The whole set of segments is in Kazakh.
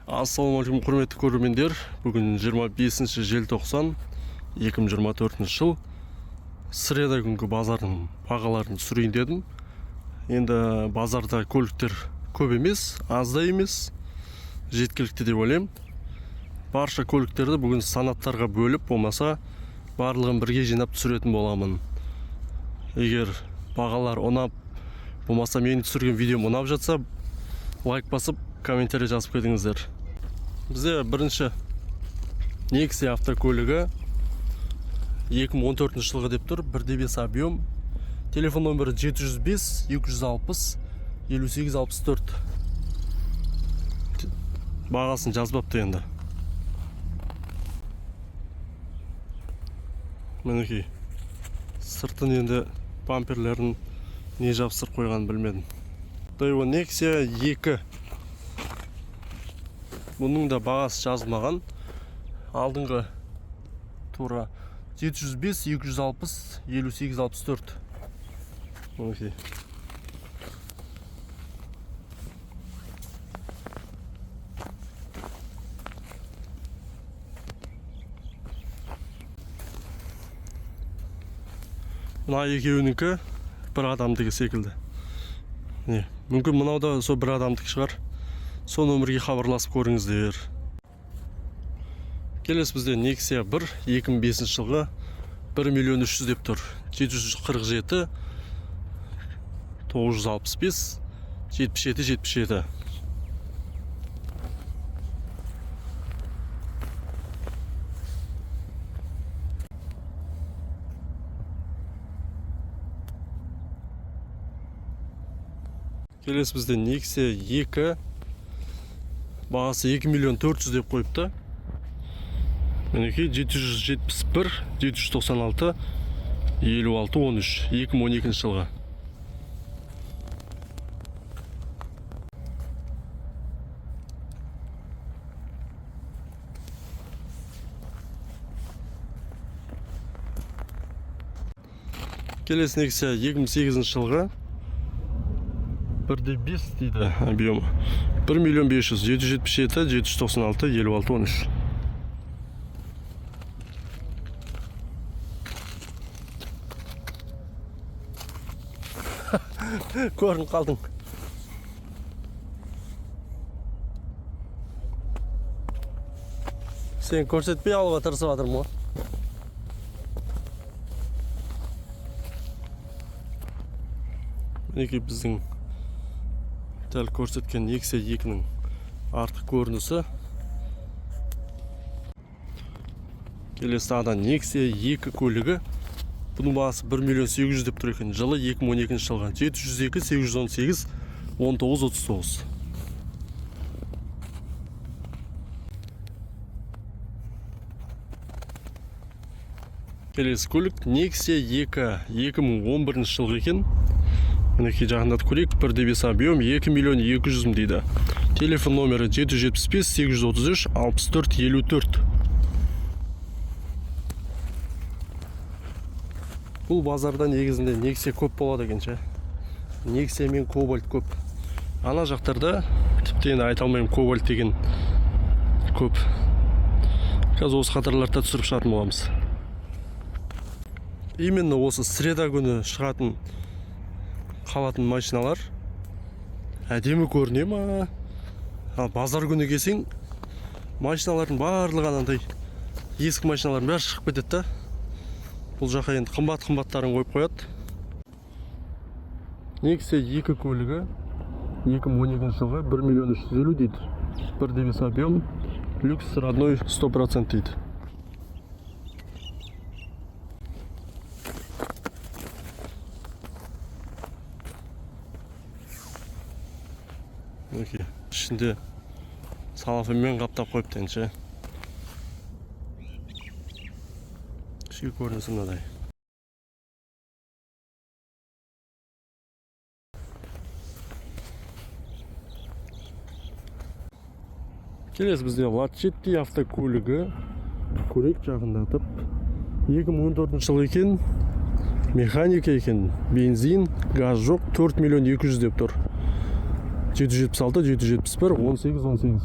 Ассалаумағалейкум құрметті көрермендер. Бүгін 25 желтоқсан 2024 жыл. Среда күнгі базардың бағаларын түсірейін дедім. Енді базарда көліктер көп емес, аз да емес, жеткілікті деп ойлаймын. Барша көліктерді бүгін санаттарға бөліп, болмаса барлығын бірге жинап түсіретін боламын. Егер бағалар ұнап, болмаса менің түсірген видеом ұнап жатса, лайк басып, комментарий жазып кетіңіздер. Бізде бірінші Nexia автокөлігі 2014 жылғы деп тұр, 1.5 объем. Телефон номері 705 260 5864. Бағасын жазбапты енді. Мінекей, сыртын енді бамперлерін не жабыстырып қойған білмедім. Toyota Nexia 2. Бұның да бағасы жазылмаған. Алдыңғы тура 705 260 5864. Мінекей. Мына екеуінікі бір адамдығы секілді. Мүмкін мынау да сол бір адамдық шығар. Сол нөмірге хабарласып көріңіздер. Келесі бізде Nexia 1 2005 жылғы 1.300.000 деп тұр. 747 965 77. Келесі бізде Nexia 2. Бағасы 2.400.000 деп қойыпты. Мінекей 771 796 56 13 2012 жылғы. Келесі Nexia 2008 жылғы 1.5 дейді объемы. 1.500.000 777 796 56 13. Көрін қалдың. Сен көрсетпей алуға тырысып жатырмын ғой. Мінекей біздің дәл көрсеткен Nexia 2-нің артық көрінісі. Келесі тағыдан Nexia 2 көлігі. Бұның бағасы 1.800.000 деп тұр екен. Жылы 2012 жылғы. 702 818 1939. Келесі көлік Nexia 2 2011 жылғы екен. Мінекей жағында көрейік. 1.5 объем 2.200.000 дейді. Телефон номері 775 833 64 54. Бұл базарда негізінде Nexia көп болады екенше. Nexia мен Cobalt көп. Ана жақтарда тіпті енді айта алмаймын, Cobalt деген көп. Қазір осы қатарларда түсіріп шығатын боламыз. Именно осы среда күні шығатын қалатын машиналар әдемі көріне ма? Базар күні келсең, машиналардың барлығы анандай ескі машиналардың бәрі шығып кетеді. Бұл жаққа енді қымбаттарын қойып қояды. Nexia 2 көлігі 2012 жылғы 1.350.000 дейді. 1.5 объем, люкс родной 100% дейді. Ішінде салафонмен қаптап қойыпты енше. Ішкі көрінісі мынадай. Келесі бізде Lacetti автокөлігі. Көрейік жағындатып. 2014 жылы екен. Механика екен. Бензин, газ жоқ. 4.200.000 деп тұр. 776, 771, 18, 18.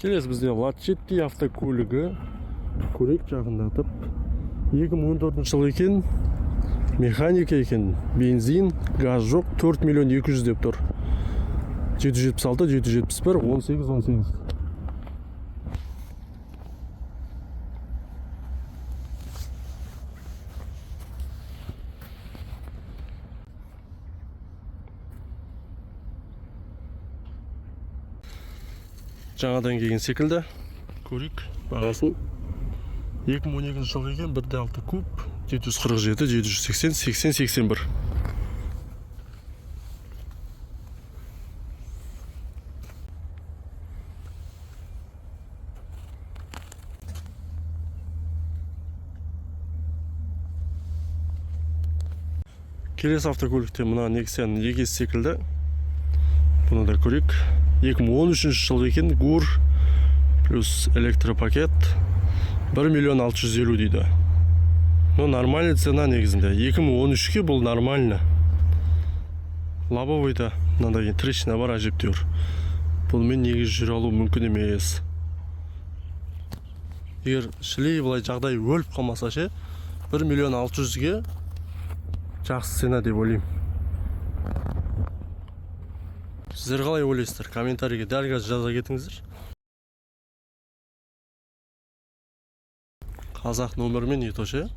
Келесі бізде Lacetti автокөлігі. Көрейік жақындатып. 2014 жыл екен. Механика екен. Бензин, газ жоқ. 4 миллион 200 деп тұр. 776, 771, 18, 18. Жаңадан келген секілді. Көрейік бағасын. 2012 жыл екен, 1.6 куб, 747, 780, 80, 81. Келесі автокөлікте мына Nexia егес секілді. Бұны да көрейік. 2013 жыл екен, ГУР плюс электропакет 1 миллион 650 дейді. Но нормальный цена негізінде. 2013-ке бұл нормально. Лобовойда мынандай трещина бар әжептеуір. Бұнымен негіз жүре алу мүмкін емес. Егер шілей былай жағдай өліп қалмаса ше, 1 миллион 600-ге жақсы цена деп ойлаймын. Сіздер қалай ойлайсыздар? Комментарийге дәл қазір жаза кетіңіздер. Қазақ нөмірмен етоше.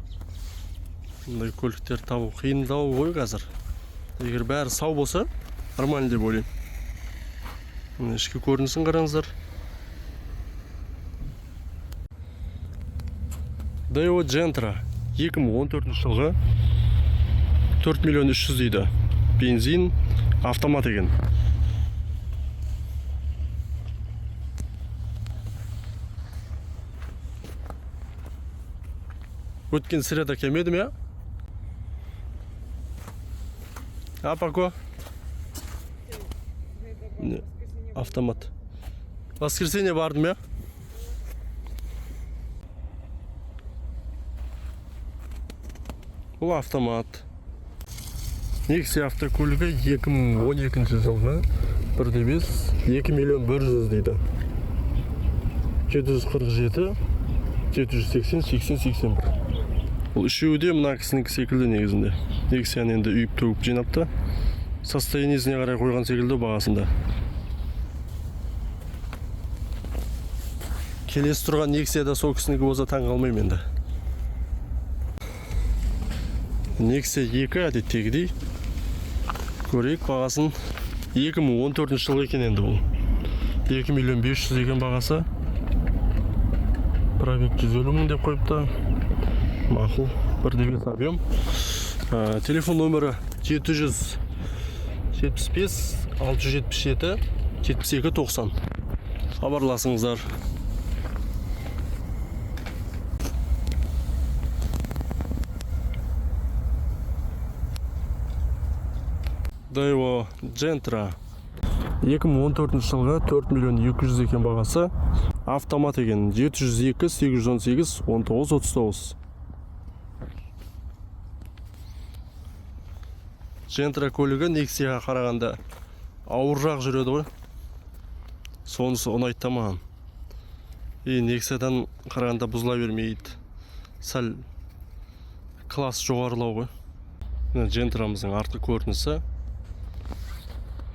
Бұндай көліктер табу қиындау ғой қазір. Егер бәрі сау болса, нормально деп ойлаймын. Ішкі көрінісін қараңыздар. Daewoo Gentra 2014 жылғы 4 миллион 300 дейді. Бензин, автомат екен. Өткен среда келмедім я? А пока? Автомат. Воскресенье бардым я? Бұл автомат. Nexia автокөлігі 2012 жылғы 1.5 2 миллион 100 дейді. 747, 780, 80, 81. Бұл үшеуі де мына кісінің секілді негізінде. Nexia-ны енді үйіп төгіп жинапты. Состояниесіне қарай қойған секілді бағасында. Келесі тұрған Nexia-да сол кісінікі болса таң қалмаймын енді. Nexia 2 әдеттегідей. Көрейік бағасын. 2014 жыл екен енді бұл. 2 миллион 500 екен бағасы. Пробег 150 мың деп қойыпты. Мақұл, 1.9 объем. Телефон нөмірі 775 677 72 90. Хабарласыңыздар. Daewoo Gentra 2014 жылғы 4 миллион 200 екен бағасы. Автомат екен. 702, 818, 19, 39. Gentra көлігі Nexia-ға қарағанда ауыррақ жүреді ғой. Сонысы ұнайды маған. Nexia-дан қарағанда бұзыла бермейді. Сәл класс жоғарылау ғой. Gentra-мыздың артқы көрінісі.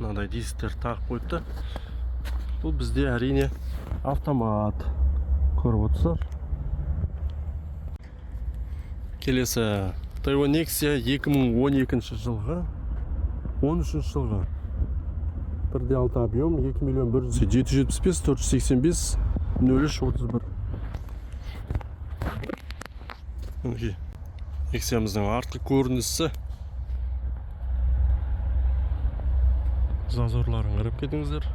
Мынандай дисктер тағып қойыпты. Бұл бізде әрине автомат. Көріп отырсыздар. Келесі Daewoo Nexia 2012 жылғы 13 жылғы 1.6 объем 2 миллион 100 775 485 03 31. Nexia-мыздың артқы көрінісі. Зазорларын қарап кетіңіздер.